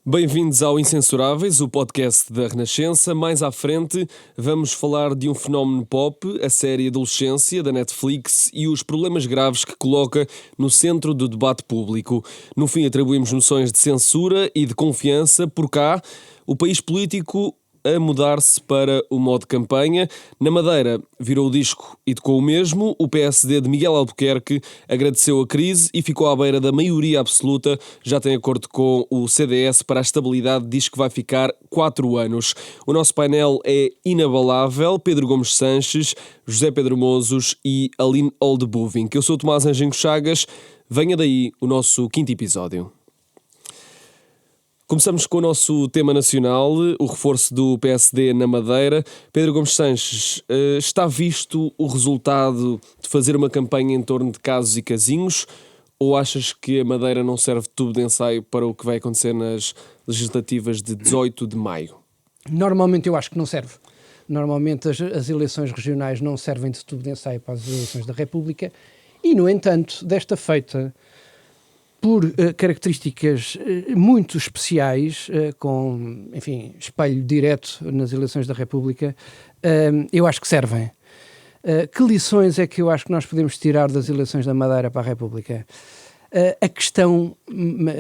Bem-vindos ao Incensuráveis, o podcast da Renascença. Mais à frente vamos falar de um fenómeno pop, a série Adolescência da Netflix e os problemas graves que coloca no centro do debate público. No fim atribuímos noções de censura e de confiança por cá. O país político a mudar-se para o modo campanha. Na Madeira virou o disco e tocou o mesmo. O PSD de Miguel Albuquerque agradeceu a crise e ficou à beira da maioria absoluta. Já tem acordo com o CDS para a estabilidade, diz que vai ficar 4 anos. O nosso painel é inabalável. Pedro Gomes Sanches, José Pedro Mozos e Aline Oldebuving. Eu sou o Tomás Anjinho Chagas. Venha daí o nosso 5º episódio. Começamos com o nosso tema nacional, o reforço do PSD na Madeira. Pedro Gomes Sanches, está visto o resultado de fazer uma campanha em torno de casos e casinhos, ou achas que a Madeira não serve de tubo de ensaio para o que vai acontecer nas legislativas de 18 de maio? Normalmente eu acho que não serve. Normalmente as eleições regionais não servem de tubo de ensaio para as eleições da República e, no entanto, desta feita, por características muito especiais, com, enfim, espelho direto nas eleições da República, eu acho que servem. Que lições é que eu acho que nós podemos tirar das eleições da Madeira para a República? A questão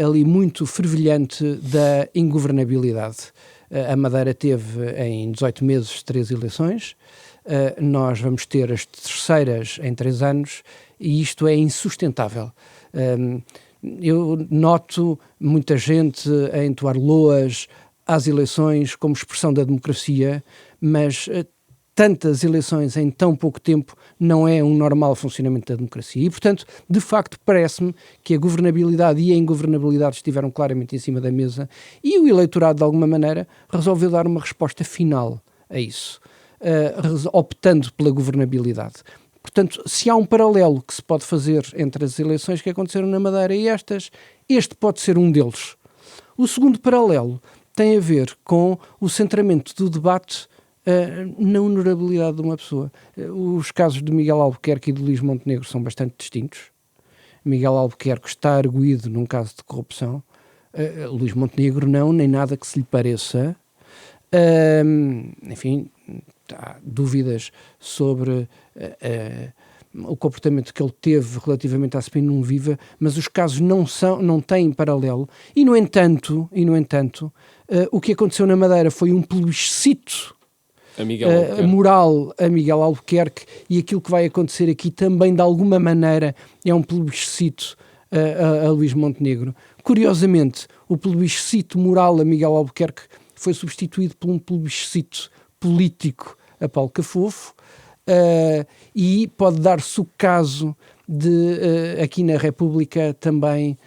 ali muito fervilhante da ingovernabilidade. A Madeira teve em 18 meses 3 eleições, nós vamos ter as terceiras em 3 anos e isto é insustentável. Eu noto muita gente a entoar loas às eleições como expressão da democracia, mas tantas eleições em tão pouco tempo não é um normal funcionamento da democracia. E, portanto, de facto, parece-me que a governabilidade e a ingovernabilidade estiveram claramente em cima da mesa e o eleitorado, de alguma maneira, resolveu dar uma resposta final a isso, optando pela governabilidade. Portanto, se há um paralelo que se pode fazer entre as eleições que aconteceram na Madeira e estas, este pode ser um deles. O segundo paralelo tem a ver com o centramento do debate na honorabilidade de uma pessoa. Os casos de Miguel Albuquerque e de Luís Montenegro são bastante distintos. Miguel Albuquerque está arguido num caso de corrupção. Luís Montenegro não, nem nada que se lhe pareça. Enfim, há dúvidas sobre o comportamento que ele teve relativamente à CPI Viva, mas os casos não têm paralelo. E, no entanto, o que aconteceu na Madeira foi um plebiscito moral a Miguel Albuquerque, e aquilo que vai acontecer aqui também, de alguma maneira, é um plebiscito a Luís Montenegro. Curiosamente, o plebiscito moral a Miguel Albuquerque foi substituído por um plebiscito político a Paulo Cafofo, e pode dar-se o caso de, aqui na República, também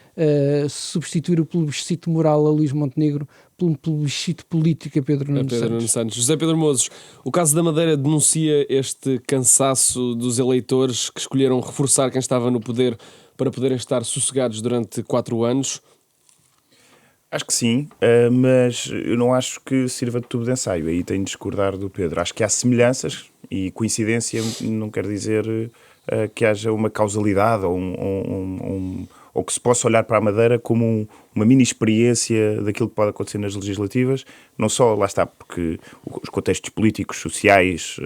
substituir o plebiscito moral a Luís Montenegro por um plebiscito político a Pedro Nuno Santos. José Pedro Mozos, o caso da Madeira denuncia este cansaço dos eleitores que escolheram reforçar quem estava no poder para poderem estar sossegados durante 4 anos? Acho que sim, mas eu não acho que sirva de tubo de ensaio. Aí tenho de discordar do Pedro. Acho que há semelhanças e coincidência não quer dizer que haja uma causalidade ou que se possa olhar para a Madeira como uma mini experiência daquilo que pode acontecer nas legislativas. Não só, lá está, porque os contextos políticos, sociais,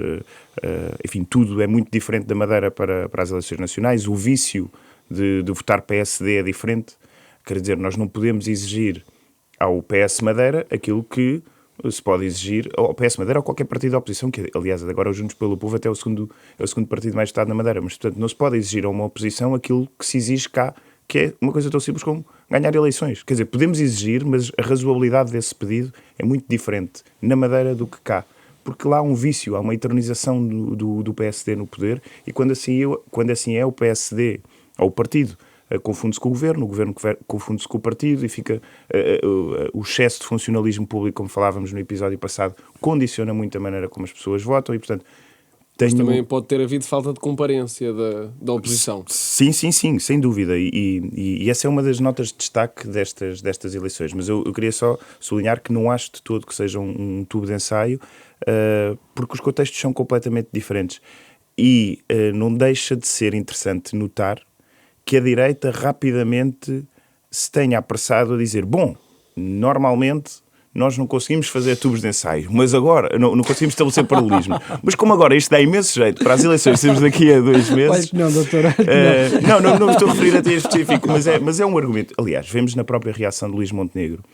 enfim, tudo é muito diferente da Madeira para as eleições nacionais. O vício de votar PSD é diferente. Quer dizer, nós não podemos exigir ao PS Madeira aquilo que se pode exigir ao PS Madeira ou qualquer partido da oposição, que aliás agora o Juntos pelo Povo até é o segundo partido mais votado na Madeira, mas portanto não se pode exigir a uma oposição aquilo que se exige cá, que é uma coisa tão simples como ganhar eleições. Quer dizer, podemos exigir, mas a razoabilidade desse pedido é muito diferente na Madeira do que cá, porque lá há um vício, há uma eternização do PSD no poder, e quando assim é o PSD ou o partido confunde-se com o governo confunde-se com o partido e fica o excesso de funcionalismo público, como falávamos no episódio passado, condiciona muito a maneira como as pessoas votam e, portanto, mas também pode ter havido falta de comparência da oposição. Sim, sem dúvida, e essa é uma das notas de destaque destas eleições, mas eu queria só sublinhar que não acho de todo que seja um tubo de ensaio, porque os contextos são completamente diferentes e não deixa de ser interessante notar que a direita rapidamente se tenha apressado a dizer, bom, normalmente nós não conseguimos fazer tubos de ensaio, mas agora não conseguimos estabelecer paralelismo. Mas como agora isto dá imenso jeito para as eleições que temos daqui a 2 meses... Olha que não, doutora. Não me estou a referir a ti em específico, mas é um argumento. Aliás, vemos na própria reação de Luís Montenegro,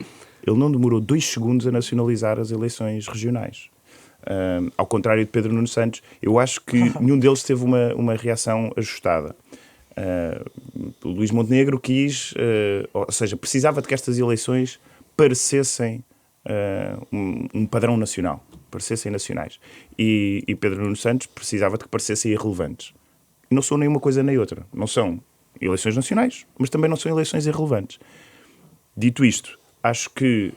ele não demorou 2 segundos a nacionalizar as eleições regionais. Ao contrário de Pedro Nuno Santos, eu acho que nenhum deles teve uma reação ajustada. O Luís Montenegro quis, ou seja, precisava de que estas eleições parecessem um padrão nacional, parecessem nacionais. E Pedro Nuno Santos precisava de que parecessem irrelevantes. E não são nem uma coisa nem outra. Não são eleições nacionais, mas também não são eleições irrelevantes. Dito isto, acho que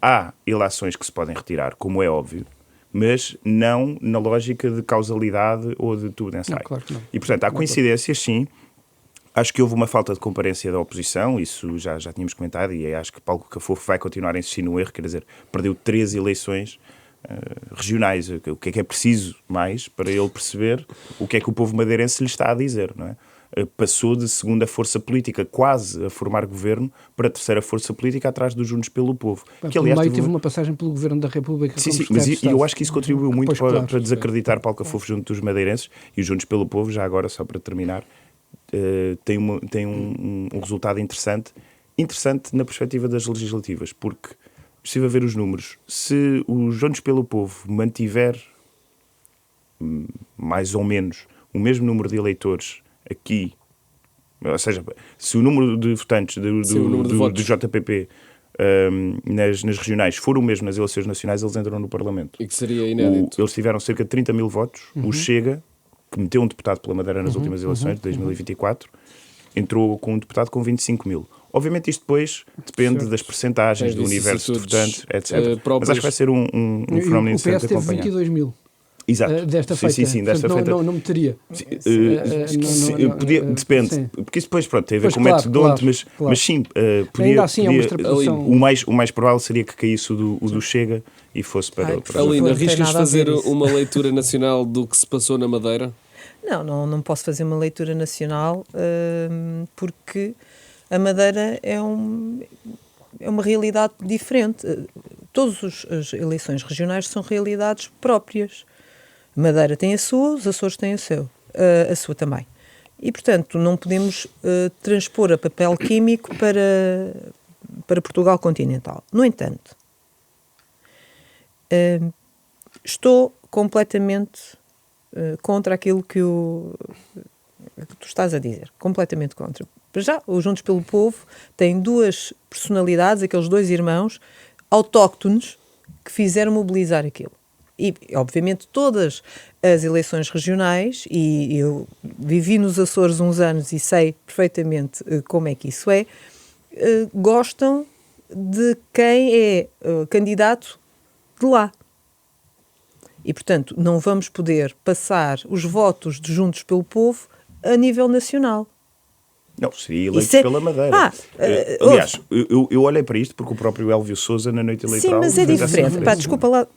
há ilações que se podem retirar, como é óbvio, mas não na lógica de causalidade ou de tubo de ensaio. Não, claro que não. E, portanto, há coincidências, sim. Acho que houve uma falta de comparência da oposição, isso já tínhamos comentado, e acho que Paulo Cafofo vai continuar a insistir no erro, quer dizer, perdeu 3 eleições regionais. O que é preciso mais para ele perceber o que é que o povo madeirense lhe está a dizer, não é? Passou de segunda força política, quase a formar governo, para a terceira força política atrás dos Juntos pelo Povo. Que, aliás, teve uma passagem pelo Governo da República. Sim, mas eu acho que isso contribuiu muito para desacreditar Paulo Cafofo junto dos madeirenses, e os Juntos pelo Povo, já agora, só para terminar, tem um resultado interessante na perspectiva das legislativas, porque, estive a ver os números, se os Juntos pelo Povo mantiver mais ou menos o mesmo número de eleitores aqui, ou seja, se o número de votantes do JPP nas regionais for o mesmo nas eleições nacionais, eles entram no Parlamento. E que seria inédito. Eles tiveram cerca de 30 mil votos. O Chega, que meteu um deputado pela Madeira nas últimas eleições de 2024, entrou com um deputado com 25 mil. Obviamente isto depois depende das percentagens do universo de votantes, etc. Mas acho que vai ser um fenómeno interessante de acompanhar. O PS teve 22 mil. Exato. Desta feita. Sim, desta portanto, feita. Não meteria. Depende. Porque isso depois, pronto, tem a ver com o método de ontem, mas sim, podia... Ainda assim é uma extrapolação. O mais provável seria que caísse o do Chega e fosse para... Alina, arriscas fazer uma leitura nacional do que se passou na Madeira? Não posso fazer uma leitura nacional porque a Madeira é uma realidade diferente. Todas as eleições regionais são realidades próprias. A Madeira tem a sua, os Açores têm a sua também. E, portanto, não podemos transpor a papel químico para Portugal continental. No entanto, estou completamente contra aquilo que tu estás a dizer. Completamente contra. Já, os Juntos pelo Povo têm 2 personalidades, aqueles 2 irmãos autóctones que fizeram mobilizar aquilo. E, obviamente, todas as eleições regionais, e eu vivi nos Açores uns anos e sei perfeitamente como é que isso é, gostam de quem é candidato de lá. E, portanto, não vamos poder passar os votos de Juntos pelo Povo a nível nacional. Não, seria eleito pela Madeira. Aliás, eu olhei para isto porque o próprio Elvio Sousa, na noite eleitoral... Sim, mas é diferente. Desculpa lá.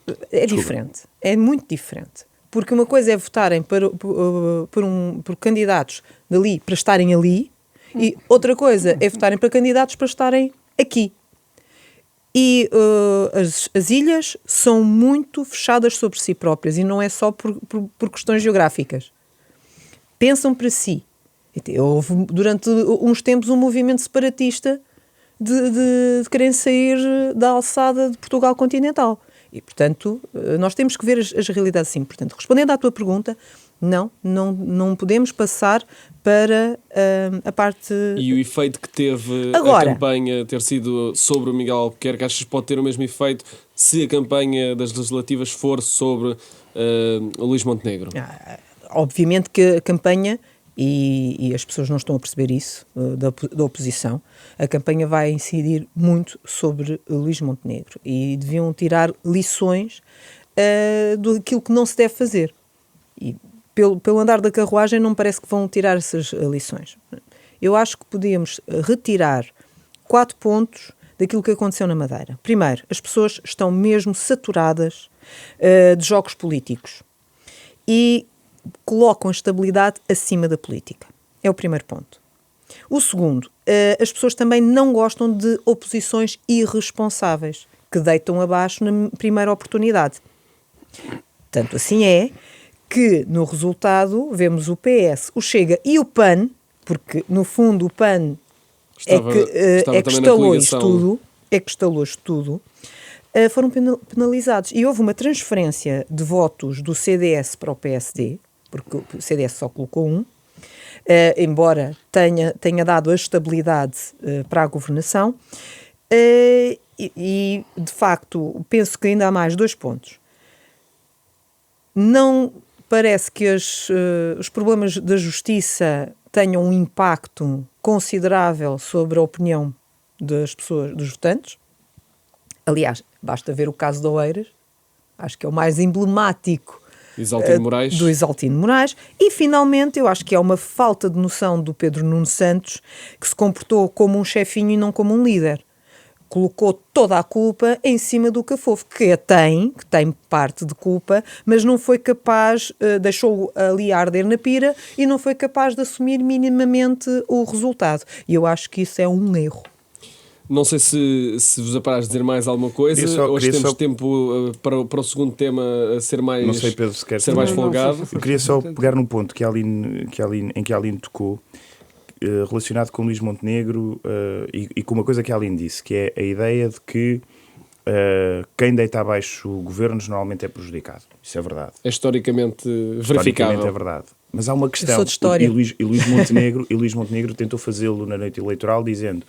Diferente. É muito diferente. Porque uma coisa é votarem por candidatos dali para estarem ali, e outra coisa é votarem para candidatos para estarem aqui. E as ilhas são muito fechadas sobre si próprias, e não é só por questões geográficas. Pensam para si. Houve durante uns tempos um movimento separatista de querer sair da alçada de Portugal continental. E, portanto, nós temos que ver as realidades assim. Portanto, respondendo à tua pergunta, não podemos passar para a parte... E o efeito que teve agora, a campanha ter sido sobre o Miguel Albuquerque, achas que pode ter o mesmo efeito se a campanha das legislativas for sobre o Luís Montenegro? Obviamente que a campanha... E as pessoas não estão a perceber isso, da oposição, a campanha vai incidir muito sobre Luís Montenegro e deviam tirar lições daquilo que não se deve fazer. E pelo andar da carruagem não me parece que vão tirar essas lições. Eu acho que podemos retirar 4 pontos daquilo que aconteceu na Madeira. Primeiro, as pessoas estão mesmo saturadas de jogos políticos e colocam a estabilidade acima da política. É o primeiro ponto. O segundo, as pessoas também não gostam de oposições irresponsáveis, que deitam abaixo na primeira oportunidade. Tanto assim é que, no resultado, vemos o PS, o Chega e o PAN, porque, no fundo, o PAN é que instalou isto tudo, foram penalizados. E houve uma transferência de votos do CDS para o PSD, porque o CDS só colocou um, embora tenha dado a estabilidade para a governação. E, de facto, penso que ainda há mais 2 pontos. Não parece que os problemas da justiça tenham um impacto considerável sobre a opinião das pessoas, dos votantes. Aliás, basta ver o caso de Oeiras, acho que é o mais emblemático do Isaltino Moraes. E, finalmente, eu acho que é uma falta de noção do Pedro Nuno Santos, que se comportou como um chefinho e não como um líder. Colocou toda a culpa em cima do Cafofo, que tem parte de culpa, mas não foi capaz, deixou ali a arder na pira e não foi capaz de assumir minimamente o resultado. E eu acho que isso é um erro. Não sei se vos apraz dizer mais alguma coisa. Hoje temos tempo para o segundo tema a ser mais, não sei, Pedro, se quer ser mais folgado. Eu queria só pegar num ponto em que a Aline tocou, relacionado com Luís Montenegro e com uma coisa que a Aline disse, que é a ideia de que quem deita abaixo governos normalmente é prejudicado. Isso é verdade. É historicamente verificável. Historicamente é verdade. Mas há uma questão. Eu sou de história. E Luís Montenegro tentou fazê-lo na noite eleitoral dizendo: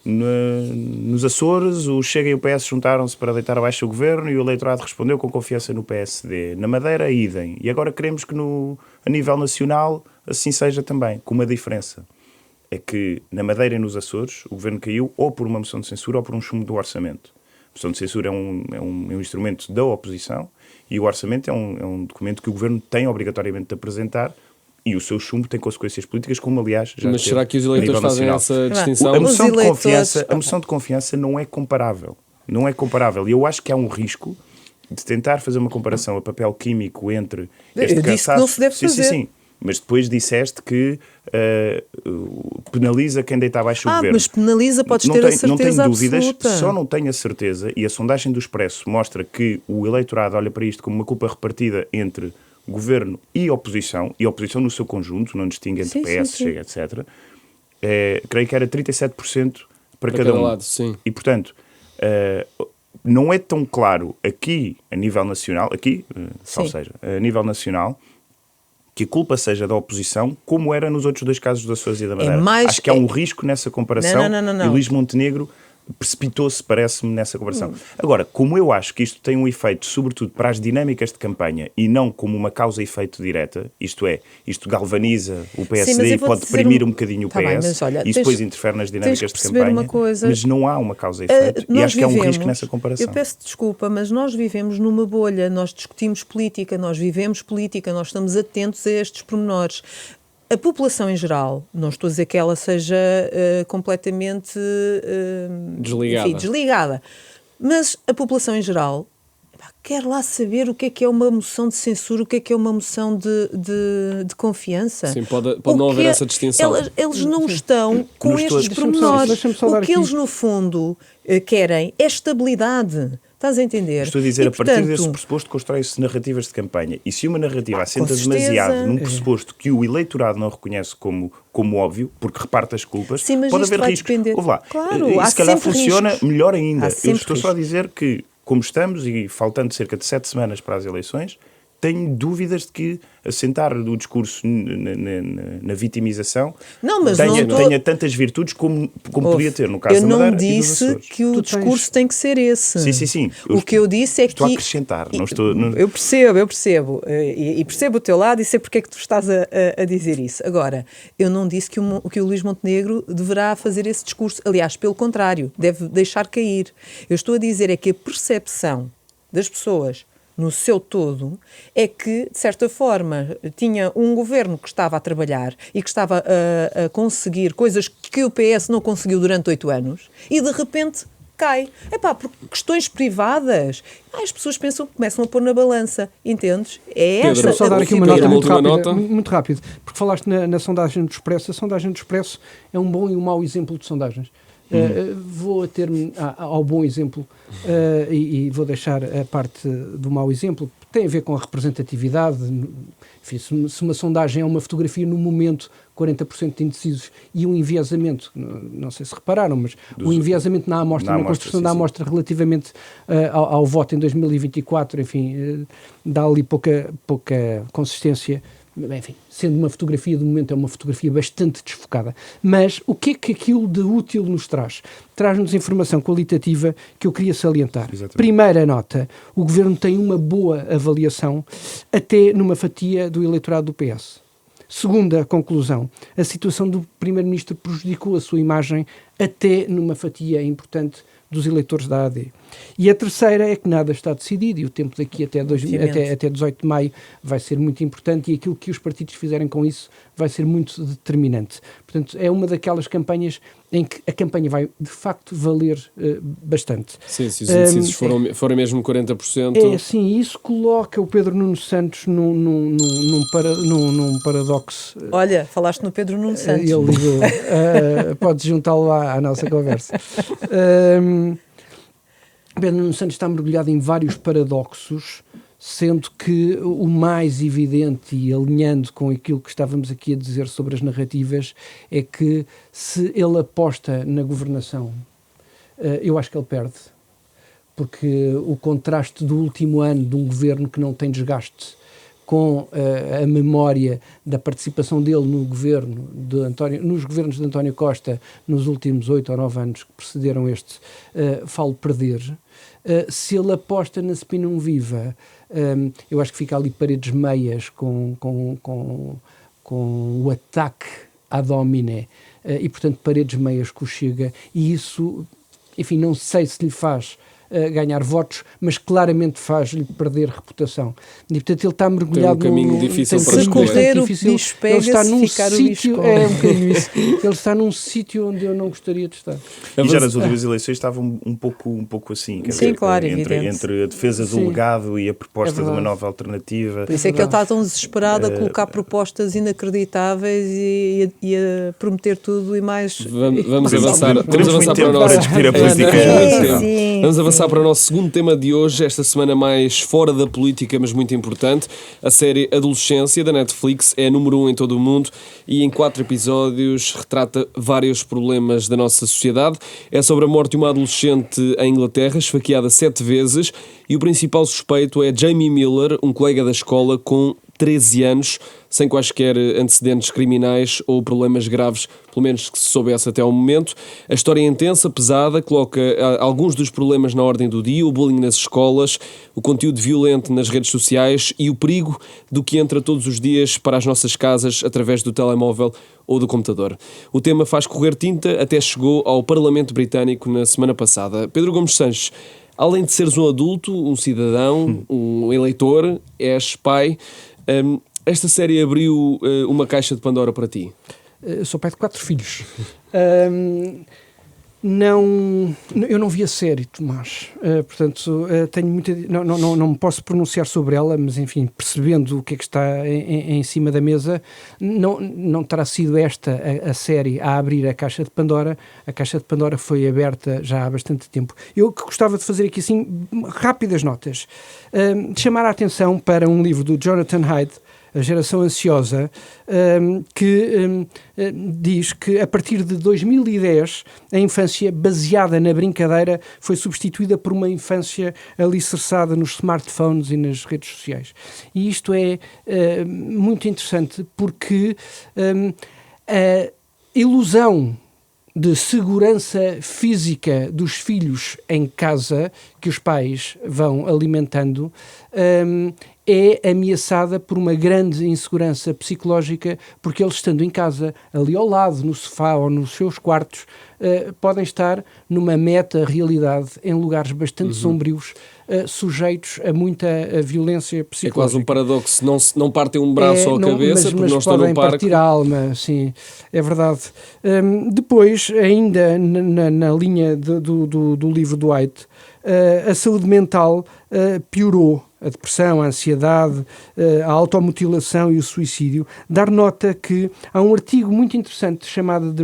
nos Açores o Chega e o PS juntaram-se para deitar abaixo o governo e o eleitorado respondeu com confiança no PSD. Na Madeira, idem. E agora queremos que a nível nacional assim seja também, com uma diferença. É que na Madeira e nos Açores o governo caiu ou por uma moção de censura ou por um chumbo do orçamento. A moção de censura é um instrumento da oposição e o orçamento é um documento que o governo tem obrigatoriamente de apresentar e o seu chumbo tem consequências políticas, como aliás já Mas será que os eleitores fazem essa distinção? A moção de confiança não é comparável. Não é comparável. E eu acho que há um risco de tentar fazer uma comparação a papel químico entre este eu disse que não se deve fazer. Sim. Mas depois disseste que penaliza quem deita abaixo o governo. Mas penaliza, podes ter a certeza não tenho dúvidas, absoluta. só não tenho a certeza, e a sondagem do Expresso mostra que o eleitorado olha para isto como uma culpa repartida entre governo e oposição no seu conjunto, não distingue entre PS, Chega, etc. Creio que era 37% para cada um. Lado, sim. E, portanto, não é tão claro aqui, a nível nacional, ou seja, a nível nacional, que a culpa seja da oposição, como era nos outros 2 casos dos Açores e da Madeira. Acho que há um risco nessa comparação. Não. E Luís Montenegro precipitou-se, parece-me, nessa comparação. Agora, como eu acho que isto tem um efeito, sobretudo para as dinâmicas de campanha, e não como uma causa e efeito direta, isto é, isto galvaniza o PSD e pode deprimir um bocadinho o PS, mas olha, e depois interfere nas dinâmicas de campanha, mas não há uma causa e efeito, e acho que há um risco nessa comparação. Eu peço desculpa, mas nós vivemos numa bolha, nós discutimos política, nós vivemos política, nós estamos atentos a estes pormenores. A população em geral, não estou a dizer que ela seja completamente desligada, mas a população em geral quer lá saber o que é uma moção de censura, o que é uma moção de confiança. Sim, pode não haver essa distinção. Eles não estão com estes pormenores. O que eles, no fundo, querem é estabilidade. Estás a entender? Estou a dizer, a partir desse pressuposto constroem-se narrativas de campanha. E se uma narrativa assenta demasiado num pressuposto que o eleitorado não reconhece como óbvio, porque reparte as culpas, pode haver riscos. Ouve lá. Claro, e se calhar funciona riscos. Melhor ainda. Eu estou só a riscos. dizer que, como estamos, e faltando cerca de 7 semanas para as eleições, tenho dúvidas de que assentar o discurso na vitimização tenha tantas virtudes como podia ter no caso da Madeira. Eu não disse que o discurso tem que ser esse. Sim. O que eu disse é que... Estou a acrescentar. Eu percebo. E percebo o teu lado e sei porque é que tu estás a dizer isso. Agora, eu não disse que o Luís Montenegro deverá fazer esse discurso. Aliás, pelo contrário, deve deixar cair. Eu estou a dizer é que a percepção das pessoas no seu todo, é que, de certa forma, tinha um governo que estava a trabalhar e que estava a conseguir coisas que o PS não conseguiu durante 8 anos e, de repente, cai. Por questões privadas, as pessoas começam a pôr na balança, entendes? É Pedro, essa Vou só dar aqui uma Pedro, nota uma muito última rápida, nota. muito rápido, porque falaste na sondagem do Expresso. A sondagem do Expresso é um bom e um mau exemplo de sondagens. Vou ater-me ao bom exemplo e vou deixar a parte do mau exemplo. Tem a ver com a representatividade. Enfim, se uma sondagem é uma fotografia no momento, 40% de indecisos e um enviesamento, não sei se repararam, mas um enviesamento na amostra, na construção da amostra relativamente ao voto em 2024, enfim, dá ali pouca consistência. Enfim, sendo uma fotografia, de momento é uma fotografia bastante desfocada. Mas o que é que aquilo de útil nos traz? Traz-nos informação qualitativa que eu queria salientar. Exatamente. Primeira nota, o Governo tem uma boa avaliação até numa fatia do eleitorado do PS. Segunda conclusão, a situação do Primeiro-Ministro prejudicou a sua imagem até numa fatia importante dos eleitores da AD. E a terceira é que nada está decidido e o tempo daqui até 18 de maio vai ser muito importante e aquilo que os partidos fizerem com isso vai ser muito determinante. Portanto, é uma daquelas campanhas em que a campanha vai, de facto, valer bastante. Sim, se os indecisos forem mesmo 40%... É assim, isso coloca o Pedro Nuno Santos num paradoxo. Olha, falaste no Pedro Nuno Santos. Ele ligou. Podes juntá-lo à nossa conversa. Pedro Nuno Santos está mergulhado em vários paradoxos, sendo que o mais evidente, e alinhando com aquilo que estávamos aqui a dizer sobre as narrativas, é que se ele aposta na governação, eu acho que ele perde, porque o contraste do último ano de um governo que não tem desgaste com a memória da participação dele no governo nos governos de António Costa nos últimos 8 ou 9 anos que precederam este, falo perder. Se ele aposta na Spinum Viva, eu acho que fica ali paredes meias com o ataque à Domine e, portanto, paredes meias com o Chega, e isso, enfim, não sei se lhe faz ganhar votos, mas claramente faz-lhe perder reputação. E, portanto, ele está mergulhado num caminho difícil para escolher. O bicho pega-se, ele está num ficar sítio, o bicho é um bocadinho isso. Ele está num sítio onde eu não gostaria de estar. E já nas últimas eleições estavam um pouco assim. Quer Sim, dizer, claro, entre a defesa do legado e a proposta de uma nova alternativa. Por isso é que ele está tão desesperado a colocar propostas inacreditáveis e a prometer tudo e mais. Vamos avançar para o nosso... discutir a política. Vamos avançar para o nosso segundo tema de hoje, esta semana mais fora da política, mas muito importante. A série Adolescência, da Netflix, é a número 1 em todo o mundo e em 4 episódios retrata vários problemas da nossa sociedade. É sobre a morte de uma adolescente em Inglaterra, esfaqueada 7 vezes, e o principal suspeito é Jamie Miller, um colega da escola com 13 anos, sem quaisquer antecedentes criminais ou problemas graves, pelo menos que se soubesse até ao momento. A história é intensa, pesada, coloca alguns dos problemas na ordem do dia, o bullying nas escolas, o conteúdo violento nas redes sociais e o perigo do que entra todos os dias para as nossas casas através do telemóvel ou do computador. O tema faz correr tinta, até chegou ao Parlamento Britânico na semana passada. Pedro Gomes Sanches, além de seres um adulto, um cidadão, um eleitor, és pai... esta série abriu uma caixa de Pandora para ti? Eu sou pai de 4 filhos. Eu não vi a série, Tomás. Portanto, tenho muita... Não me posso pronunciar sobre ela, mas, enfim, percebendo o que é que está em cima da mesa, não terá sido esta a série a abrir a Caixa de Pandora. A Caixa de Pandora foi aberta já há bastante tempo. Eu que gostava de fazer aqui, assim, rápidas notas. Chamar a atenção para um livro do Jonathan Haidt, A Geração Ansiosa, que diz que a partir de 2010 a infância baseada na brincadeira foi substituída por uma infância alicerçada nos smartphones e nas redes sociais. E isto é muito interessante porque a ilusão de segurança física dos filhos em casa, que os pais vão alimentando, é ameaçada por uma grande insegurança psicológica, porque eles, estando em casa, ali ao lado, no sofá ou nos seus quartos, podem estar numa meta-realidade em lugares bastante sombrios, sujeitos a muita violência psicológica. É quase um paradoxo, não partem um braço ou a cabeça, porque mas não estão podem no parque. partir a alma, sim, é verdade. Depois, ainda na linha do livro do White, a saúde mental piorou. A depressão, a ansiedade, a automutilação e o suicídio. Dar nota que há um artigo muito interessante chamado The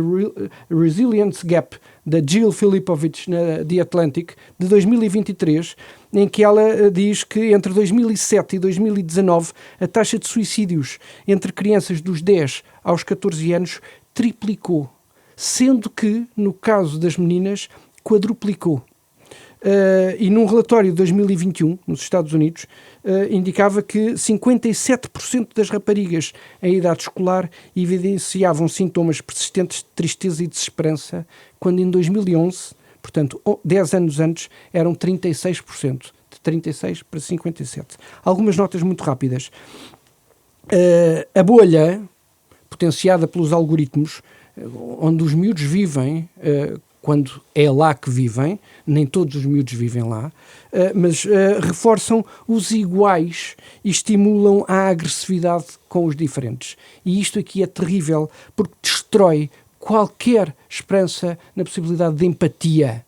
Resilience Gap, da Jill Filipovich, na The Atlantic, de 2023, em que ela diz que entre 2007 e 2019 a taxa de suicídios entre crianças dos 10 aos 14 anos triplicou, sendo que, no caso das meninas, quadruplicou. E num relatório de 2021, nos Estados Unidos, indicava que 57% das raparigas em idade escolar evidenciavam sintomas persistentes de tristeza e desesperança, quando em 2011, portanto 10 anos antes, eram 36%, de 36% para 57%. Algumas notas muito rápidas. A bolha, potenciada pelos algoritmos, onde os miúdos vivem, quando é lá que vivem, nem todos os miúdos vivem lá, mas reforçam os iguais e estimulam a agressividade com os diferentes. E isto aqui é terrível, porque destrói qualquer esperança na possibilidade de empatia.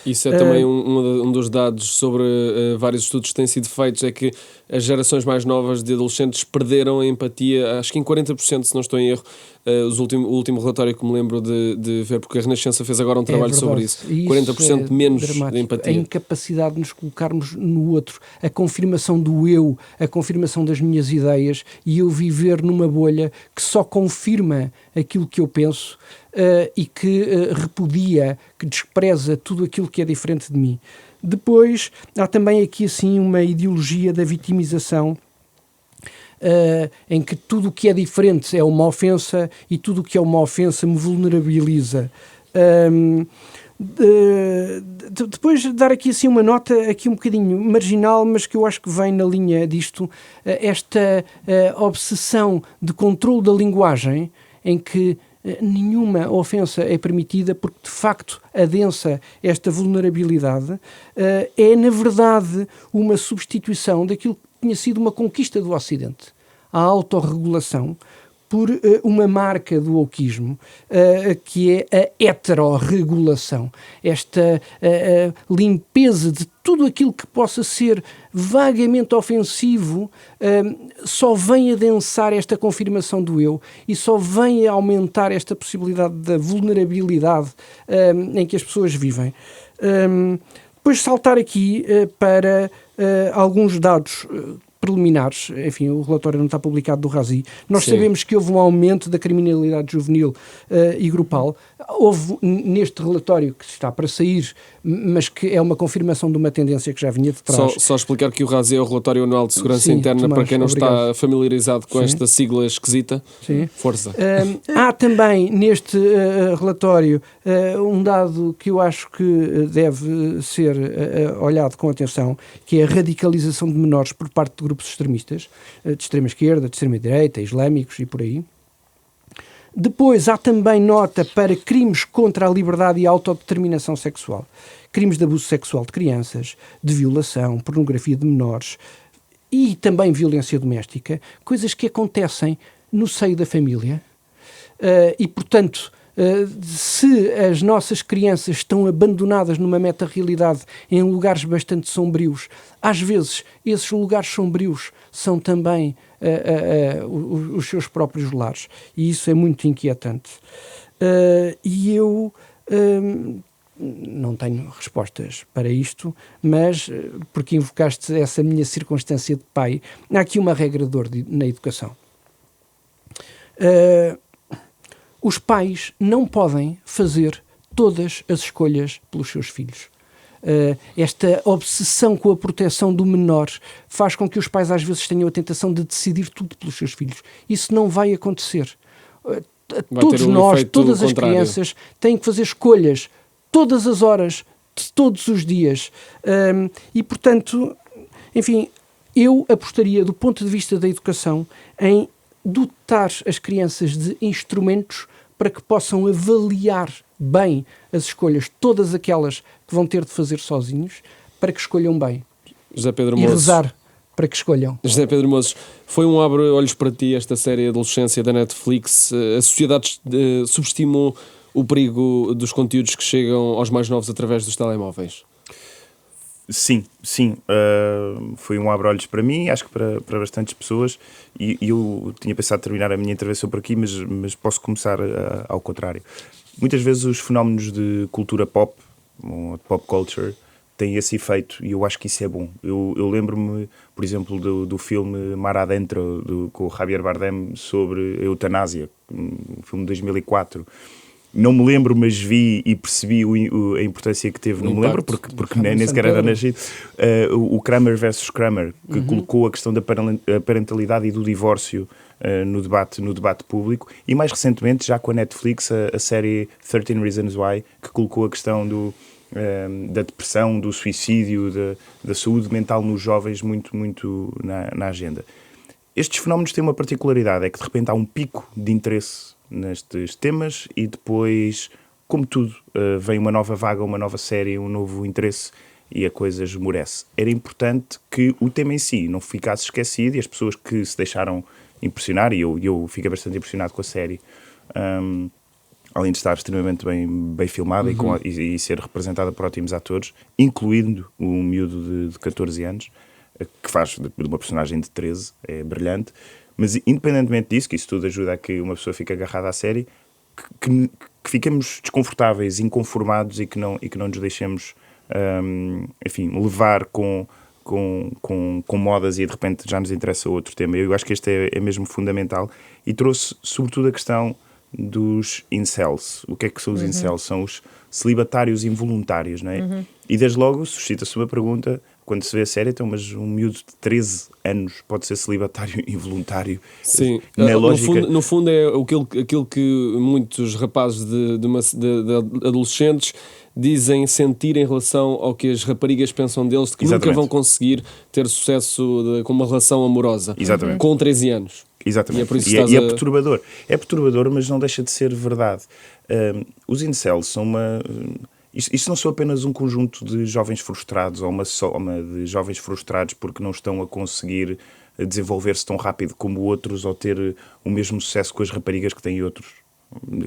Isso é também um dos dados sobre vários estudos que têm sido feitos, é que as gerações mais novas de adolescentes perderam a empatia, acho que em 40%, se não estou em erro, o último relatório que me lembro de ver, porque a Renascença fez agora um trabalho sobre isso. 40% menos de empatia. A incapacidade de nos colocarmos no outro, a confirmação do eu, a confirmação das minhas ideias, e eu viver numa bolha que só confirma aquilo que eu penso, e que repudia, que despreza tudo aquilo que é diferente de mim. Depois, há também aqui assim uma ideologia da vitimização, em que tudo o que é diferente é uma ofensa e tudo o que é uma ofensa me vulnerabiliza. Depois de dar aqui assim uma nota aqui um bocadinho marginal, mas que eu acho que vem na linha disto, esta obsessão de controle da linguagem, em que nenhuma ofensa é permitida, porque de facto adensa esta vulnerabilidade, é na verdade uma substituição daquilo que tinha sido uma conquista do Ocidente, a autorregulação, por uma marca do wokeismo, que é a heterorregulação, esta limpeza de tudo aquilo que possa ser vagamente ofensivo, só vem adensar esta confirmação do eu e só vem a aumentar esta possibilidade da vulnerabilidade em que as pessoas vivem. Depois saltar aqui para alguns dados preliminares, enfim, o relatório não está publicado do Razi. Nós sabemos que houve um aumento da criminalidade juvenil e grupal. Houve neste relatório que está para sair, mas que é uma confirmação de uma tendência que já vinha de trás. Só explicar que o Razi é o Relatório Anual de Segurança Interna, Tomás, para quem não está familiarizado com esta sigla esquisita. Força. Há também neste relatório um dado que eu acho que deve ser olhado com atenção, que é a radicalização de menores por parte de grupos extremistas, de extrema esquerda, de extrema direita, islâmicos e por aí. Depois há também nota para crimes contra a liberdade e a autodeterminação sexual, crimes de abuso sexual de crianças, de violação, pornografia de menores e também violência doméstica, coisas que acontecem no seio da família e, portanto, se as nossas crianças estão abandonadas numa meta-realidade em lugares bastante sombrios, às vezes esses lugares sombrios são também os seus próprios lares, e isso é muito inquietante. E eu não tenho respostas para isto, mas porque invocaste essa minha circunstância de pai, há aqui uma regra de ordem na educação. Os pais não podem fazer todas as escolhas pelos seus filhos. Esta obsessão com a proteção do menor faz com que os pais às vezes tenham a tentação de decidir tudo pelos seus filhos. Isso não vai acontecer. Todos nós, todas as crianças têm que fazer escolhas todas as horas, de todos os dias. E, portanto, enfim, eu apostaria, do ponto de vista da educação, em dotar as crianças de instrumentos para que possam avaliar bem as escolhas, todas aquelas que vão ter de fazer sozinhos, para que escolham bem. José Pedro E Mozes. rezar para que escolham. José Pedro Mozes, foi um abre-olhos para ti esta série de adolescência da Netflix? A sociedade subestimou o perigo dos conteúdos que chegam aos mais novos através dos telemóveis? Sim. Foi um abre-olhos para mim, acho que para bastantes pessoas, e eu tinha pensado terminar a minha intervenção por aqui, mas posso começar ao contrário. Muitas vezes os fenómenos de cultura pop, ou de pop culture, têm esse efeito, e eu acho que isso é bom. Eu lembro-me, por exemplo, do filme Mar Adentro, com o Javier Bardem, sobre a eutanásia, um filme de 2004. Não me lembro, mas vi e percebi a importância que teve. Não me lembro, porque nem sequer era nascido. O Kramer versus Kramer, que colocou a questão da parentalidade e do divórcio no debate público. E mais recentemente, já com a Netflix, a série 13 Reasons Why, que colocou a questão da depressão, do suicídio, da saúde mental nos jovens muito na agenda. Estes fenómenos têm uma particularidade, é que de repente há um pico de interesse nestes temas e depois, como tudo, vem uma nova vaga, uma nova série, um novo interesse e a coisa esmorece. Era importante que o tema em si não ficasse esquecido e as pessoas que se deixaram impressionar, e eu fiquei bastante impressionado com a série, além de estar extremamente bem filmada e ser representada por ótimos atores, incluindo o miúdo de 14 anos, que faz de uma personagem de 13, é brilhante. Mas independentemente disso, que isso tudo ajuda a que uma pessoa fique agarrada à série, que fiquemos desconfortáveis, inconformados e que não nos deixemos levar com modas e de repente já nos interessa outro tema. Eu acho que este é mesmo fundamental e trouxe sobretudo a questão dos incels. O que é que são os incels? São os celibatários involuntários, não é? E desde logo suscita-se uma pergunta, quando se vê a série, então, mas um miúdo de 13 anos pode ser celibatário involuntário? Sim, na lógica... no fundo é aquilo que muitos rapazes de adolescentes dizem sentir em relação ao que as raparigas pensam deles, de que nunca vão conseguir ter sucesso com uma relação amorosa. Exatamente. Com 13 anos. Exatamente. E é por isso que é perturbador. É perturbador, mas não deixa de ser verdade. Os incels são uma... Isto não são apenas um conjunto de jovens frustrados ou uma soma de jovens frustrados porque não estão a conseguir desenvolver-se tão rápido como outros ou ter o mesmo sucesso com as raparigas que têm outros.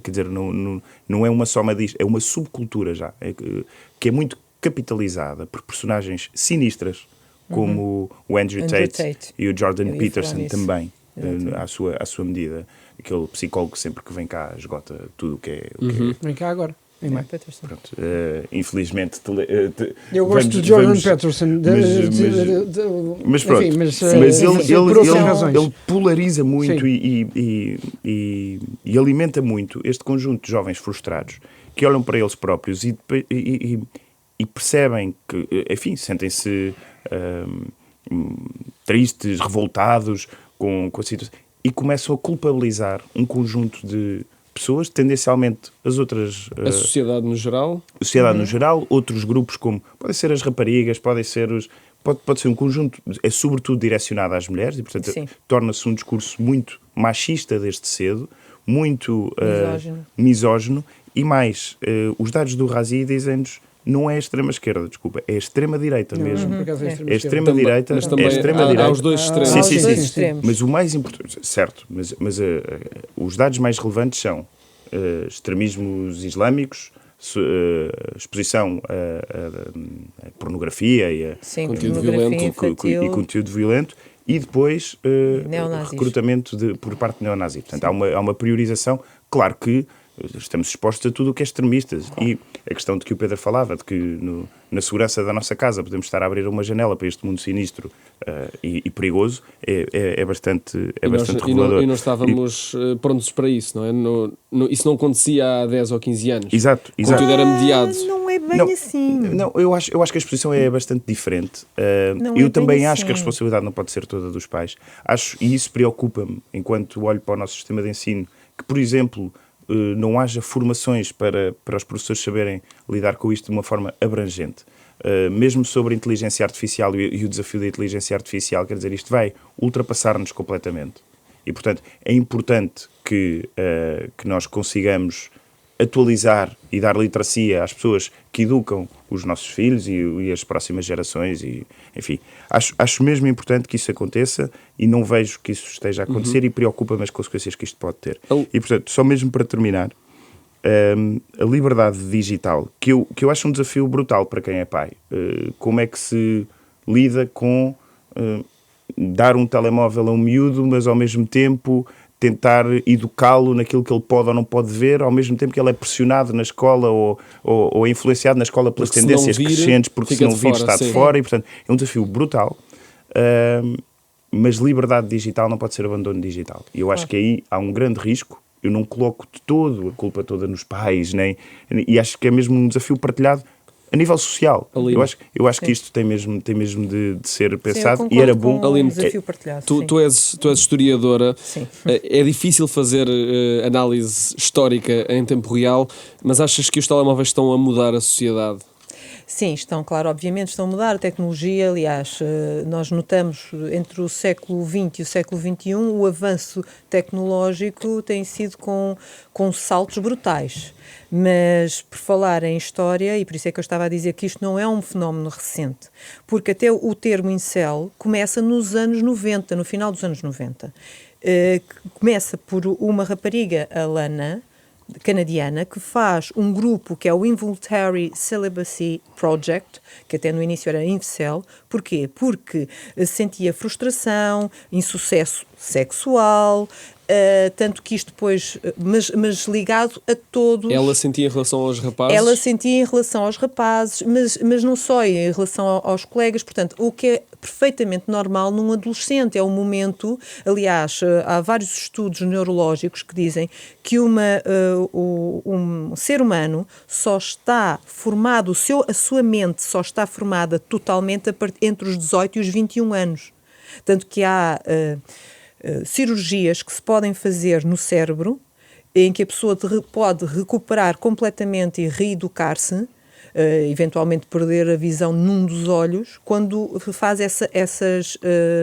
Quer dizer, não é uma soma disto, é uma subcultura já, que é muito capitalizada por personagens sinistras como o Andrew Tate e o Jordan Peterson também, à sua medida. Aquele psicólogo sempre que vem cá esgota tudo o que é... Vem cá agora. Pronto, infelizmente eu gosto de Jordan Peterson, mas pronto, enfim, mas ele polariza muito e alimenta muito este conjunto de jovens frustrados que olham para eles próprios e percebem que, enfim, sentem-se tristes, revoltados com a situação e começam a culpabilizar um conjunto de pessoas, tendencialmente as outras... a sociedade no geral. A sociedade no geral, outros grupos como... Podem ser as raparigas, podem ser pode ser um conjunto... É sobretudo direcionado às mulheres e, portanto, torna-se um discurso muito machista desde cedo, muito misógino e mais, os dados do Razi dizem-nos não é a extrema-esquerda, desculpa, é a extrema-direita mesmo. É a extrema-direita. Mas também há os dois extremos. Sim. Mas o mais importante, certo, mas os dados mais relevantes são extremismos islâmicos, exposição a pornografia e conteúdo violento e conteúdo violento e depois recrutamento por parte de neonazis. Portanto, há uma priorização. Claro que estamos expostos a tudo o que é extremista. E a questão de que o Pedro falava, de que na segurança da nossa casa podemos estar a abrir uma janela para este mundo sinistro e perigoso, é bastante revelador. E não estávamos prontos para isso, não é? Isso não acontecia há 10 ou 15 anos. Exato. O conteúdo era mediado. Não é bem assim. Não, eu acho que a exposição é bastante diferente. Eu também acho que a responsabilidade não pode ser toda dos pais. E isso preocupa-me, enquanto olho para o nosso sistema de ensino, que, por exemplo, não haja formações para os professores saberem lidar com isto de uma forma abrangente. mesmo sobre a inteligência artificial e o desafio da inteligência artificial, quer dizer, isto vai ultrapassar-nos completamente. E, portanto, é importante que nós consigamos atualizar e dar literacia às pessoas que educam os nossos filhos e as próximas gerações. E, enfim, acho mesmo importante que isso aconteça e não vejo que isso esteja a acontecer e preocupa-me as consequências que isto pode ter. E, portanto, só mesmo para terminar, a liberdade digital, que eu acho um desafio brutal para quem é pai. Como é que se lida com dar um telemóvel a um miúdo, mas ao mesmo tempo tentar educá-lo naquilo que ele pode ou não pode ver, ao mesmo tempo que ele é pressionado na escola ou influenciado na escola pelas tendências crescentes, porque se não vir está de fora, e portanto é um desafio brutal. Mas liberdade digital não pode ser abandono digital. E eu acho que aí há um grande risco. Eu não coloco de todo a culpa toda nos pais, e acho que é mesmo um desafio partilhado a nível social. Eu acho que isto tem mesmo de ser pensado. E era bom. Um desafio partilhado. Tu és historiadora. Sim. É difícil fazer análise histórica em tempo real, mas achas que os telemóveis estão a mudar a sociedade? Sim, obviamente estão a mudar a tecnologia. Aliás, nós notamos entre o século XX e o século XXI o avanço tecnológico tem sido com saltos brutais. Mas, por falar em história, e por isso é que eu estava a dizer que isto não é um fenómeno recente, porque até o termo incel começa nos anos 90, no final dos anos 90. Começa por uma rapariga, a Lana, canadiana, que faz um grupo que é o Involuntary Celibacy Project, que até no início era Incel. Porquê? Porque sentia frustração, insucesso sexual, tanto que isto depois, mas ligado a todos. Ela sentia em relação aos rapazes? Ela sentia em relação aos rapazes, mas não só em relação aos colegas. Portanto, o que é perfeitamente normal num adolescente. É um momento, aliás, há vários estudos neurológicos que dizem que um ser humano só está formado, a sua mente só está formada totalmente entre os 18 e os 21 anos. Tanto que há cirurgias que se podem fazer no cérebro em que a pessoa pode recuperar completamente e reeducar-se, eventualmente perder a visão num dos olhos, quando faz essas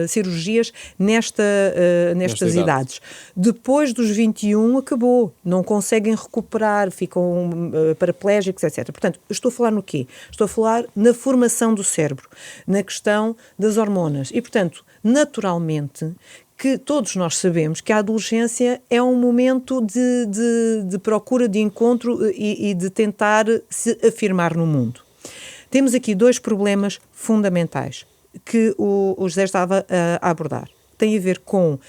cirurgias nestas idades. Depois dos 21 acabou, não conseguem recuperar, ficam paraplégicos, etc. Portanto, estou a falar no quê? Estou a falar na formação do cérebro, na questão das hormonas. E, portanto, naturalmente, que todos nós sabemos que a adolescência é um momento de procura, de encontro e de tentar se afirmar no mundo. Temos aqui dois problemas fundamentais que o José estava a abordar. Tem a ver com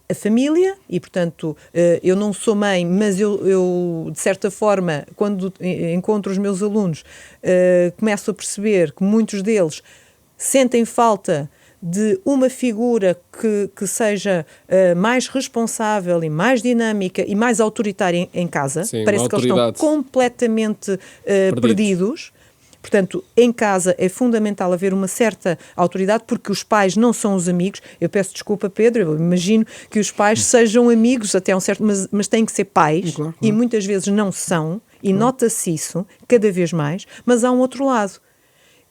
a família e, portanto, eu não sou mãe, mas eu de certa forma, quando encontro os meus alunos, começo a perceber que muitos deles sentem falta de uma figura que seja mais responsável e mais dinâmica e mais autoritária em casa. Sim, parece que eles estão completamente perdidos. Portanto, em casa é fundamental haver uma certa autoridade, porque os pais não são os amigos. Eu peço desculpa, Pedro, eu imagino que os pais sejam amigos até um certo... Mas têm que ser pais, claro. E muitas vezes não são, e nota-se isso cada vez mais, mas há um outro lado.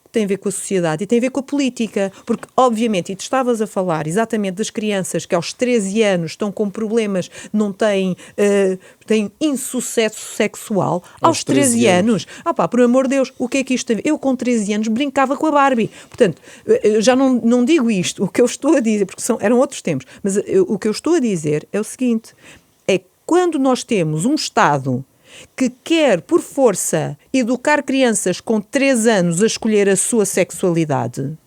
Tem a ver com a sociedade e tem a ver com a política, porque obviamente, e tu estavas a falar exatamente das crianças que aos 13 anos estão com problemas, não têm insucesso sexual, aos 13 anos. Por amor de Deus, o que é que isto tem a ver? Eu com 13 anos brincava com a Barbie, portanto, eu já não digo isto, o que eu estou a dizer, porque eram outros tempos, mas o que eu estou a dizer é o seguinte, é quando nós temos um Estado que quer, por força, educar crianças com 3 anos a escolher a sua sexualidade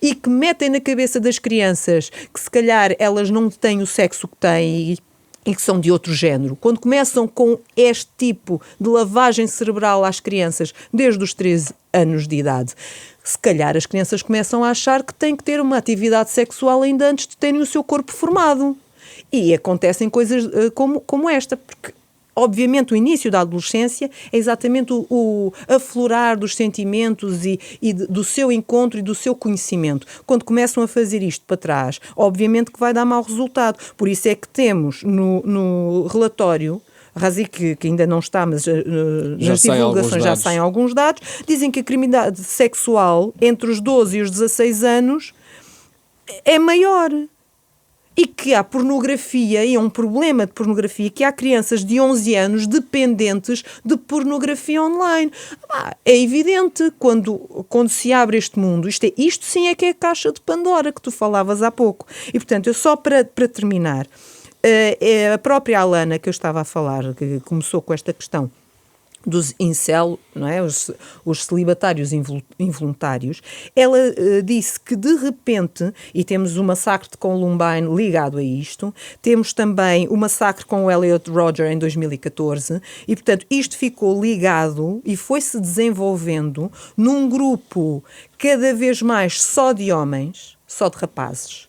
e que metem na cabeça das crianças que, se calhar, elas não têm o sexo que têm e que são de outro género. Quando começam com este tipo de lavagem cerebral às crianças desde os 13 anos de idade, se calhar as crianças começam a achar que têm que ter uma atividade sexual ainda antes de terem o seu corpo formado. E acontecem coisas como esta, porque obviamente o início da adolescência é exatamente o aflorar dos sentimentos e do seu encontro e do seu conhecimento. Quando começam a fazer isto para trás, obviamente que vai dar mau resultado. Por isso é que temos no relatório Razik, que ainda não está, mas nas saem divulgações já saem alguns dados, dizem que a criminalidade sexual entre os 12 e os 16 anos é maior. E que há pornografia, e é um problema de pornografia, que há crianças de 11 anos dependentes de pornografia online. É evidente, quando se abre este mundo, isto sim é que é a caixa de Pandora que tu falavas há pouco. E, portanto, eu só para terminar, a própria Alana que eu estava a falar, que começou com esta questão dos incel, não é? Os celibatários involuntários, ela disse que de repente, e temos o massacre de Columbine ligado a isto, temos também o massacre com o Elliot Rodger em 2014, e portanto isto ficou ligado e foi-se desenvolvendo num grupo cada vez mais só de homens, só de rapazes,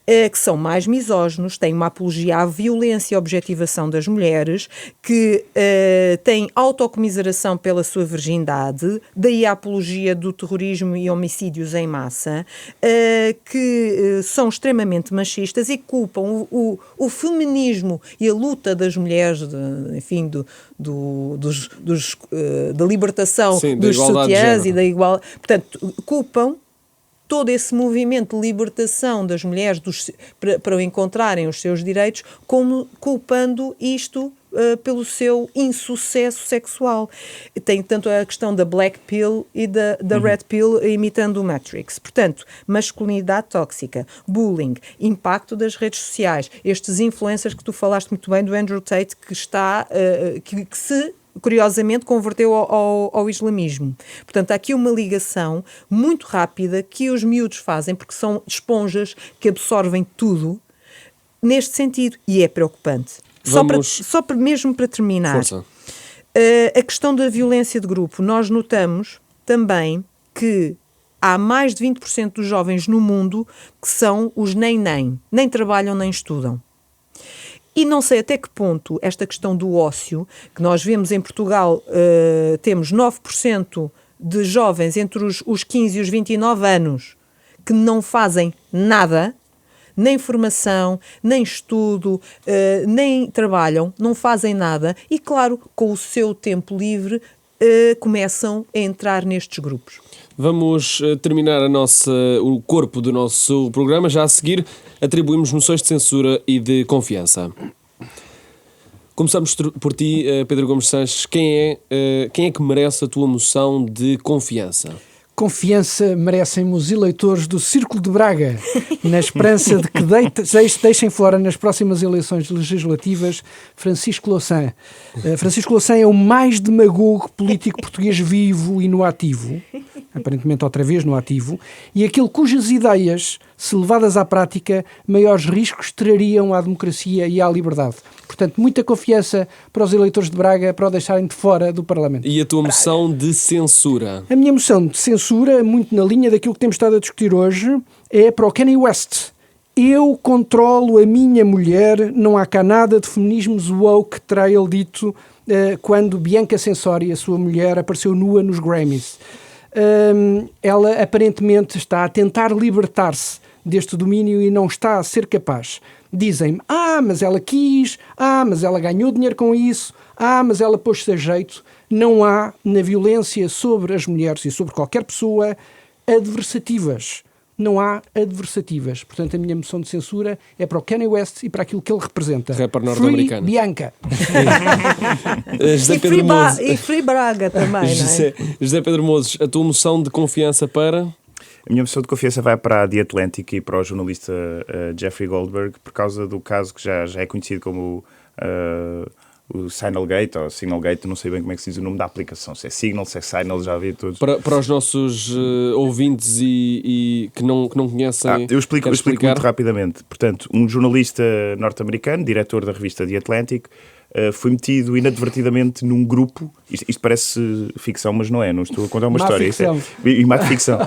que são mais misóginos, têm uma apologia à violência e objetivação das mulheres, que têm autocomiseração pela sua virgindade, daí a apologia do terrorismo e homicídios em massa, que são extremamente machistas e culpam o feminismo e a luta das mulheres, da libertação dos sutiãs e da igualdade. Portanto, culpam todo esse movimento de libertação das mulheres para encontrarem os seus direitos, como culpando isto pelo seu insucesso sexual. Tem tanto a questão da Black Pill e da Red Pill, imitando o Matrix. Portanto, masculinidade tóxica, bullying, impacto das redes sociais, estes influencers que tu falaste muito bem do Andrew Tate, que se curiosamente converteu ao islamismo. Portanto, há aqui uma ligação muito rápida que os miúdos fazem, porque são esponjas que absorvem tudo neste sentido, e é preocupante. Mesmo para terminar, a questão da violência de grupo, nós notamos também que há mais de 20% dos jovens no mundo que são os nem trabalham nem estudam. E não sei até que ponto esta questão do ócio, que nós vemos em Portugal, temos 9% de jovens entre os 15 e os 29 anos que não fazem nada, nem formação, nem estudo, nem trabalham, não fazem nada e, claro, com o seu tempo livre, começam a entrar nestes grupos. Vamos terminar o corpo do nosso programa. Já a seguir, atribuímos moções de censura e de confiança. Começamos por ti, Pedro Gomes Sanches. Quem é que merece a tua moção de confiança? Confiança merecem os eleitores do Círculo de Braga, na esperança de que deixem fora nas próximas eleições legislativas Francisco Louçã. Francisco Louçã é o mais demagogo político português vivo e no ativo, aparentemente outra vez no ativo, e aquele cujas ideias, se levadas à prática, maiores riscos trariam à democracia e à liberdade. Portanto, muita confiança para os eleitores de Braga para o deixarem de fora do Parlamento. E a tua moção de censura? A minha moção de censura, muito na linha daquilo que temos estado a discutir hoje, é para o Kanye West. Eu controlo a minha mulher, não há cá nada de feminismos woke, terá ele dito quando Bianca Censori, a sua mulher, apareceu nua nos Grammys. Ela aparentemente está a tentar libertar-se deste domínio e não está a ser capaz. Dizem-me, mas ela quis, mas ela ganhou dinheiro com isso, mas ela pôs-se a jeito. Não há, na violência sobre as mulheres e sobre qualquer pessoa, adversativas. Não há adversativas. Portanto, a minha moção de censura é para o Kanye West e para aquilo que ele representa. Rapper norte-americano. Free Bianca. José Pedro Mozes. E Free Braga também, não é? José Pedro Mozes, a tua moção de confiança para... A minha moção de confiança vai para a The Atlantic e para o jornalista Jeffrey Goldberg, por causa do caso que já é conhecido como o Signalgate, ou Signalgate, não sei bem como é que se diz o nome da aplicação, se é Signal, se é Signal, já vi todos. Para os nossos ouvintes e que não conhecem... Eu explico muito rapidamente. Portanto, um jornalista norte-americano, diretor da revista The Atlantic, foi metido inadvertidamente num grupo, isto parece ficção, mas não é, não estou a contar uma história. Má ficção.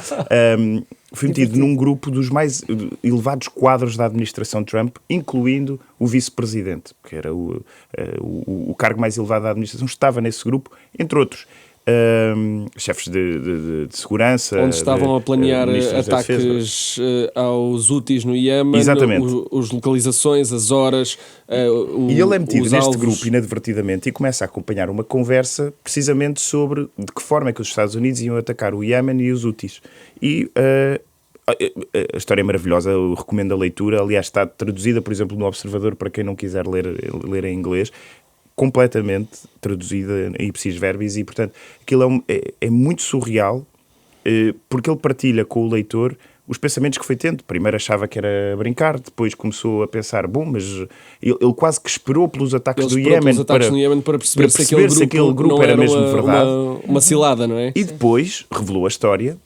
Foi metido num grupo dos mais elevados quadros da administração Trump, incluindo o vice-presidente, que era o cargo mais elevado da administração, estava nesse grupo, entre outros. chefes de segurança. Onde estavam a planear ministros da Defesa. ataques aos Houthis no Iémen, Exatamente. As localizações, as horas, E ele é metido os neste alvos. grupo inadvertidamente e começa a acompanhar uma conversa precisamente sobre de que forma é que os Estados Unidos iam atacar o Iémen e os Houthis. E a história é maravilhosa, eu recomendo a leitura. Aliás, está traduzida, por exemplo, no Observador, para quem não quiser ler em inglês, completamente traduzida em ipsis verbis, e portanto aquilo é muito surreal, porque ele partilha com o leitor os pensamentos que foi tendo. Primeiro achava que era brincar, depois começou a pensar, bom, mas ele quase que esperou pelos ataques do Iémen para perceber se aquele grupo não era mesmo verdade. uma cilada, não é? E depois revelou a história,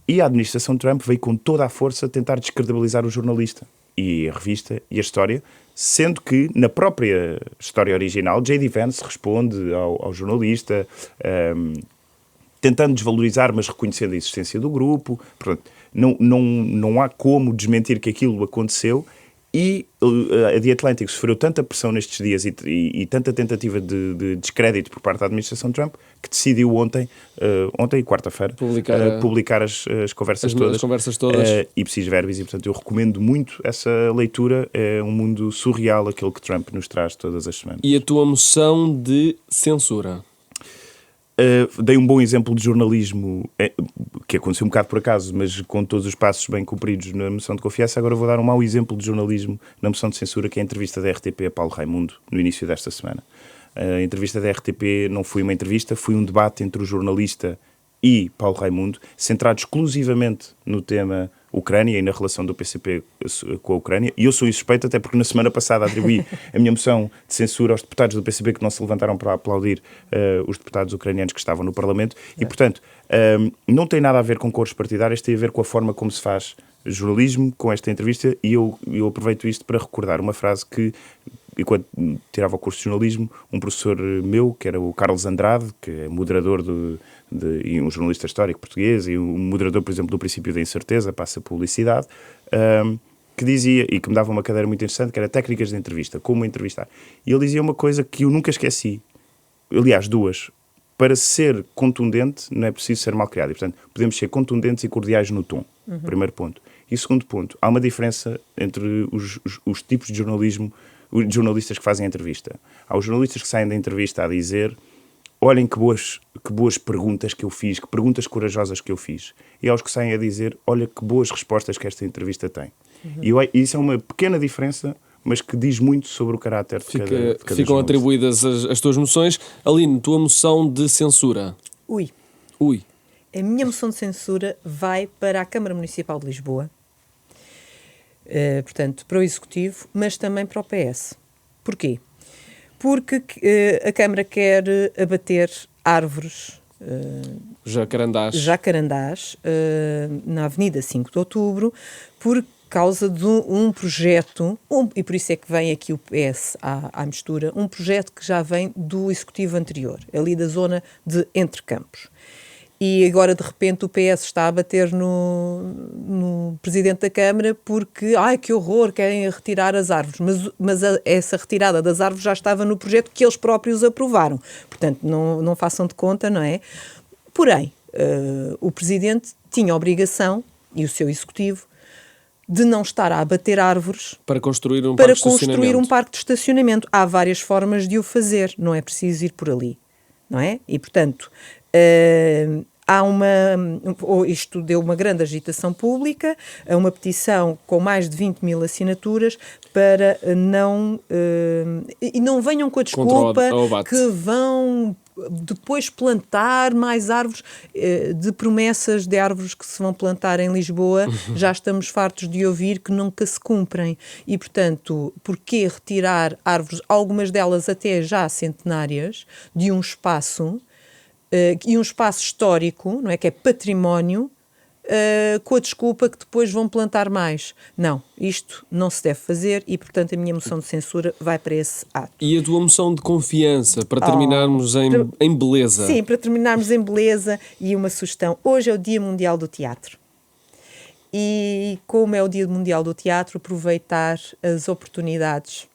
e a administração Trump veio com toda a força tentar descredibilizar o jornalista e a revista e a história, sendo que na própria história original J.D. Vance responde ao jornalista, tentando desvalorizar, mas reconhecendo a existência do grupo. Portanto, não há como desmentir que aquilo aconteceu. E a The Atlantic sofreu tanta pressão nestes dias e tanta tentativa de descrédito por parte da administração Trump, que decidiu ontem, quarta-feira, publicar as conversas todas. As conversas todas. Ipsis verbis, e portanto eu recomendo muito essa leitura. É um mundo surreal aquele que Trump nos traz todas as semanas. E a tua moção de censura? Dei um bom exemplo de jornalismo que aconteceu um bocado por acaso, mas com todos os passos bem cumpridos na moção de confiança. Agora vou dar um mau exemplo de jornalismo na moção de censura, que é a entrevista da RTP a Paulo Raimundo no início desta semana. A entrevista da RTP não foi uma entrevista, foi um debate entre o jornalista e Paulo Raimundo, centrado exclusivamente no tema Ucrânia e na relação do PCP com a Ucrânia. E eu sou insuspeito, até porque na semana passada atribuí a minha moção de censura aos deputados do PCP que não se levantaram para aplaudir os deputados ucranianos que estavam no Parlamento. E, portanto, não tem nada a ver com cores partidárias, tem a ver com a forma como se faz jornalismo com esta entrevista. E eu aproveito isto para recordar uma frase que, enquanto tirava o curso de jornalismo, um professor meu, que era o Carlos Andrade, que é moderador e um jornalista histórico português e um moderador, por exemplo, do Princípio da Incerteza, passa publicidade, que dizia, e que me dava uma cadeira muito interessante, que era técnicas de entrevista, como entrevistar. E ele dizia uma coisa que eu nunca esqueci, aliás, duas: para ser contundente não é preciso ser mal criado. E, portanto, podemos ser contundentes e cordiais no tom. Primeiro ponto. E segundo ponto, há uma diferença entre os tipos de jornalismo, os jornalistas que fazem a entrevista. Há os jornalistas que saem da entrevista a dizer: olhem que boas perguntas que eu fiz, que perguntas corajosas que eu fiz. E há os que saem a dizer: olha que boas respostas que esta entrevista tem. E isso é uma pequena diferença, mas que diz muito sobre o caráter de cada Ficam jornalista. atribuídas as tuas moções. Aline, tua moção de censura? Ui. A minha moção de censura vai para a Câmara Municipal de Lisboa, portanto, para o Executivo, mas também para o PS. Porquê? Porque a Câmara quer abater árvores, jacarandás, na Avenida 5 de Outubro, por causa de um projeto, e por isso é que vem aqui o PS à mistura, um projeto que já vem do Executivo anterior, ali da zona de Entrecampos. E agora, de repente, o PS está a bater no Presidente da Câmara porque, que horror, querem retirar as árvores. Mas essa retirada das árvores já estava no projeto que eles próprios aprovaram. Portanto, não façam de conta, não é? Porém, o Presidente tinha a obrigação, e o seu Executivo, de não estar a abater árvores para construir um parque de estacionamento. Há várias formas de o fazer, não é preciso ir por ali, não é? E, portanto, isto deu uma grande agitação pública, uma petição com mais de 20 mil assinaturas para não venham com a desculpa que vão depois plantar mais árvores, de promessas de árvores que se vão plantar em Lisboa. Já estamos fartos de ouvir que nunca se cumprem. E, portanto, porquê retirar árvores, algumas delas até já centenárias, de um espaço, e um espaço histórico, não é, que é património, com a desculpa que depois vão plantar mais? Não, isto não se deve fazer e, portanto, a minha moção de censura vai para esse ato. E a tua moção de confiança, para terminarmos em beleza? Sim, para terminarmos em beleza, e uma sugestão. Hoje é o Dia Mundial do Teatro. E, como é o Dia Mundial do Teatro, aproveitar as oportunidades.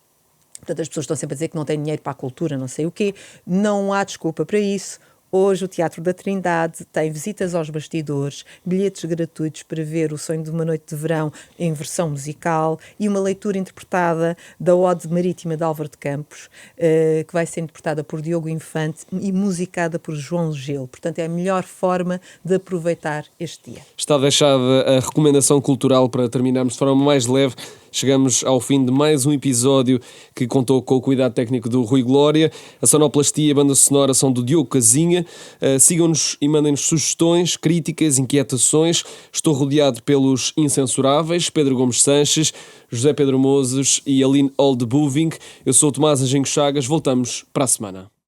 Portanto, as pessoas estão sempre a dizer que não têm dinheiro para a cultura, não sei o quê. Não há desculpa para isso. Hoje o Teatro da Trindade tem visitas aos bastidores, bilhetes gratuitos para ver O Sonho de uma Noite de Verão em versão musical e uma leitura interpretada da Ode Marítima de Álvaro de Campos, que vai ser interpretada por Diogo Infante e musicada por João Gil. Portanto, é a melhor forma de aproveitar este dia. Está deixada a recomendação cultural para terminarmos de forma mais leve. Chegamos ao fim de mais um episódio que contou com o cuidado técnico do Rui Glória. A sonoplastia e a banda sonora são do Diogo Casinha. Sigam-nos e mandem-nos sugestões, críticas, inquietações. Estou rodeado pelos incensuráveis Pedro Gomes Sanches, José Pedro Mozes e Aline Oldbuving. Eu sou o Tomás Anjinho Chagas. Voltamos para a semana.